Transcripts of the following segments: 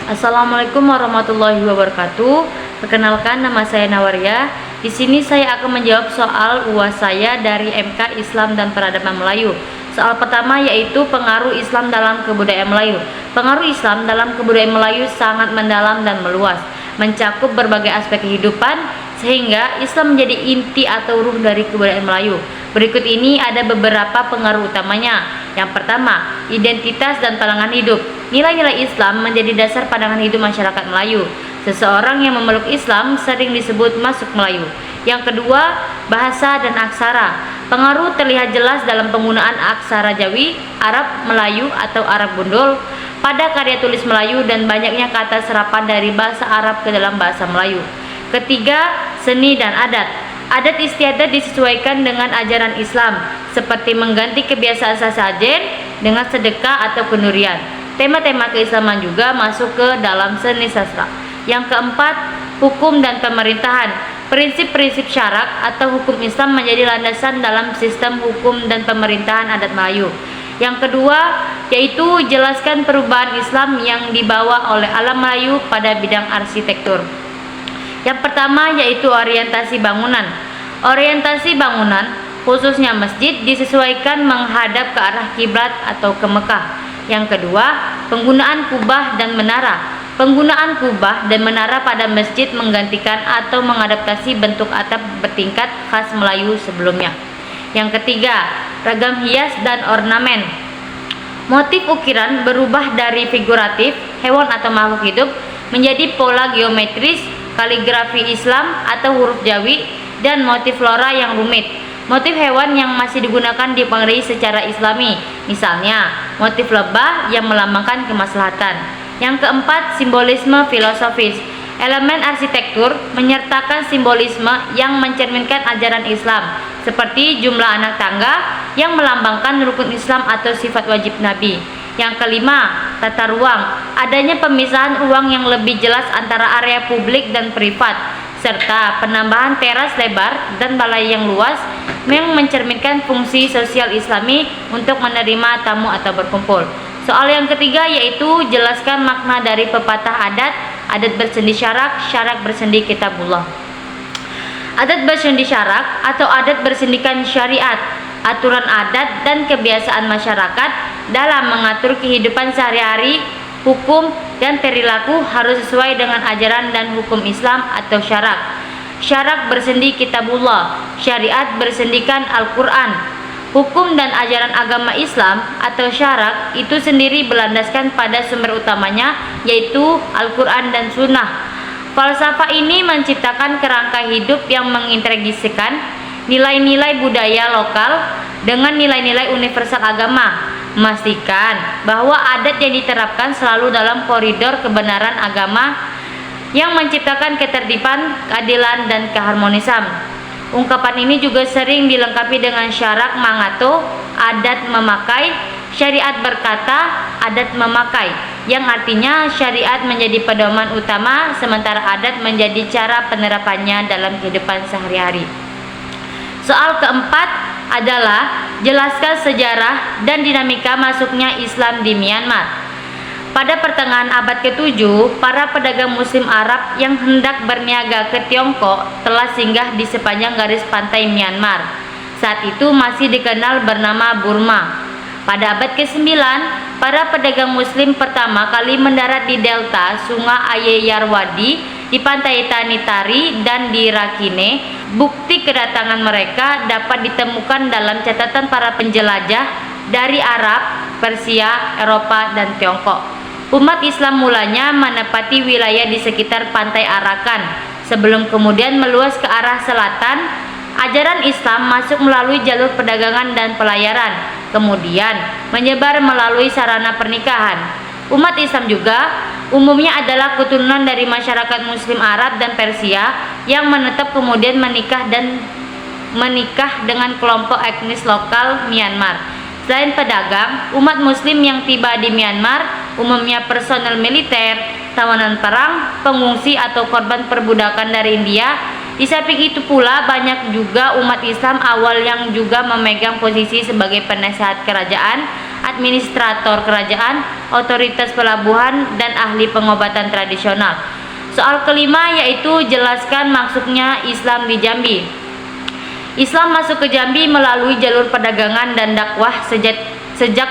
Assalamualaikum warahmatullahi wabarakatuh. Perkenalkan, nama saya Nawaria. Di sini saya akan menjawab soal UAS saya dari MK Islam dan Peradaban Melayu. Soal pertama yaitu pengaruh Islam dalam kebudayaan Melayu. Pengaruh Islam dalam kebudayaan Melayu sangat mendalam dan meluas, mencakup berbagai aspek kehidupan, sehingga Islam menjadi inti atau ruh dari kebudayaan Melayu. Berikut ini ada beberapa pengaruh utamanya. Yang pertama, identitas dan pandangan hidup. Nilai-nilai Islam menjadi dasar pandangan hidup masyarakat Melayu. Seseorang yang memeluk Islam sering disebut masuk Melayu. Yang kedua, bahasa dan aksara. Pengaruh terlihat jelas dalam penggunaan aksara Jawi, Arab, Melayu atau Arab Gundul pada karya tulis Melayu dan banyaknya kata serapan dari bahasa Arab ke dalam bahasa Melayu. Ketiga, seni dan adat. Adat istiadat disesuaikan dengan ajaran Islam, seperti mengganti kebiasaan sesajen dengan sedekah atau kendurian. Tema-tema keislaman juga masuk ke dalam seni sastra. Yang keempat, hukum dan pemerintahan. Prinsip-prinsip syarak atau hukum Islam menjadi landasan dalam sistem hukum dan pemerintahan adat Melayu. Yang kedua, yaitu jelaskan perubahan Islam yang dibawa oleh alam Melayu pada bidang arsitektur. Yang pertama yaitu orientasi bangunan. Orientasi bangunan, khususnya masjid, disesuaikan menghadap ke arah kiblat atau ke Mekah. Yang kedua, penggunaan kubah dan menara. Penggunaan kubah dan menara pada masjid menggantikan atau mengadaptasi bentuk atap bertingkat khas Melayu sebelumnya. Yang ketiga, ragam hias dan ornamen. Motif ukiran berubah dari figuratif, hewan atau makhluk hidup, menjadi pola geometris, kaligrafi Islam atau huruf Jawi, dan motif flora yang rumit. Motif hewan yang masih digunakan dipengaruhi secara Islami, misalnya motif lebah yang melambangkan kemaslahatan. Yang keempat, simbolisme filosofis. Elemen arsitektur menyertakan simbolisme yang mencerminkan ajaran Islam, seperti jumlah anak tangga yang melambangkan rukun Islam atau sifat wajib Nabi. Yang kelima, tata ruang. Adanya pemisahan ruang yang lebih jelas antara area publik dan privat, serta penambahan teras lebar dan balai yang luas yang mencerminkan fungsi sosial Islami untuk menerima tamu atau berkumpul. Soal yang ketiga yaitu jelaskan makna dari pepatah adat, adat bersendi syarak, syarak bersendi kitabullah. Adat bersendi syarak atau adat bersendikan syariat, aturan adat dan kebiasaan masyarakat dalam mengatur kehidupan sehari-hari. Hukum dan perilaku harus sesuai dengan ajaran dan hukum Islam atau syarak. Syarak bersendi kitabullah, syariat bersendikan Al-Quran. Hukum dan ajaran agama Islam atau syarak itu sendiri berlandaskan pada sumber utamanya, yaitu Al-Quran dan Sunnah. Falsafah ini menciptakan kerangka hidup yang mengintegrasikan nilai-nilai budaya lokal dengan nilai-nilai universal agama, memastikan bahwa adat yang diterapkan selalu dalam koridor kebenaran agama yang menciptakan ketertiban, keadilan, dan keharmonisan. Ungkapan ini juga sering dilengkapi dengan syarak mangato, adat memakai, syariat berkata, adat memakai, yang artinya syariat menjadi pedoman utama sementara adat menjadi cara penerapannya dalam kehidupan sehari-hari. Soal keempat adalah jelaskan sejarah dan dinamika masuknya Islam di Myanmar. Pada pertengahan abad ke-7, para pedagang muslim Arab yang hendak berniaga ke Tiongkok telah singgah di sepanjang garis pantai Myanmar. Saat itu masih dikenal bernama Burma. Pada abad ke-9, para pedagang muslim pertama kali mendarat di delta Sungai Ayeyarwady, di pantai Tanitari dan di Rakhine. Bukti kedatangan mereka dapat ditemukan dalam catatan para penjelajah dari Arab, Persia, Eropa, dan Tiongkok. Umat Islam mulanya menempati wilayah di sekitar pantai Arakan, sebelum kemudian meluas ke arah selatan. Ajaran Islam masuk melalui jalur perdagangan dan pelayaran, kemudian menyebar melalui sarana pernikahan. Umat Islam juga umumnya adalah keturunan dari masyarakat muslim Arab dan Persia yang menetap kemudian menikah dengan kelompok etnis lokal Myanmar. Selain pedagang, umat muslim yang tiba di Myanmar umumnya personel militer, tawanan perang, pengungsi atau korban perbudakan dari India. Di samping itu pula banyak juga umat Islam awal yang juga memegang posisi sebagai penasehat kerajaan administrator kerajaan, otoritas pelabuhan, dan ahli pengobatan tradisional. Soal kelima yaitu jelaskan maksudnya Islam di Jambi. Islam masuk ke Jambi melalui jalur perdagangan dan dakwah sejak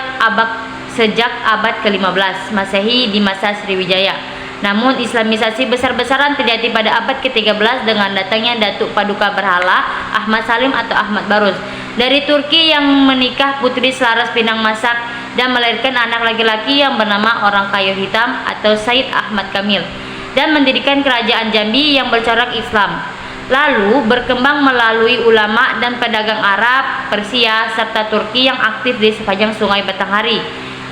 abad ke-15 Masehi di masa Sriwijaya. Namun islamisasi besar-besaran terjadi pada abad ke-13 dengan datangnya Datuk Paduka Berhala Ahmad Salim atau Ahmad Barus dari Turki yang menikah putri selaras Pinang Masak dan melahirkan anak laki-laki yang bernama Orang Kayu Hitam atau Said Ahmad Kamil dan mendirikan kerajaan Jambi yang bercorak Islam. Lalu berkembang melalui ulama dan pedagang Arab, Persia, serta Turki yang aktif di sepanjang Sungai Batanghari.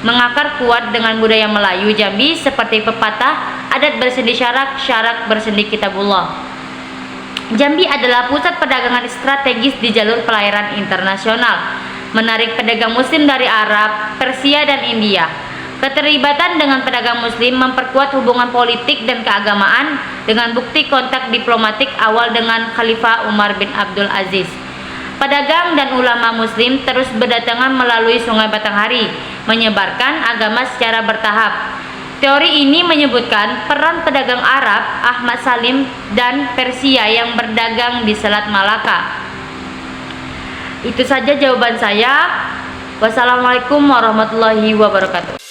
Mengakar kuat dengan budaya Melayu Jambi seperti pepatah, adat bersendi syarak, syarak bersendi kitabullah. Jambi adalah pusat perdagangan strategis di jalur pelayaran internasional, menarik pedagang muslim dari Arab, Persia, dan India. Keterlibatan dengan pedagang muslim memperkuat hubungan politik dan keagamaan dengan bukti kontak diplomatik awal dengan Khalifah Umar bin Abdul Aziz. Pedagang dan ulama muslim terus berdatangan melalui Sungai Batanghari, menyebarkan agama secara bertahap. Teori ini menyebutkan peran pedagang Arab, Ahmad Salim, dan Persia yang berdagang di Selat Malaka. Itu saja jawaban saya. Wassalamualaikum warahmatullahi wabarakatuh.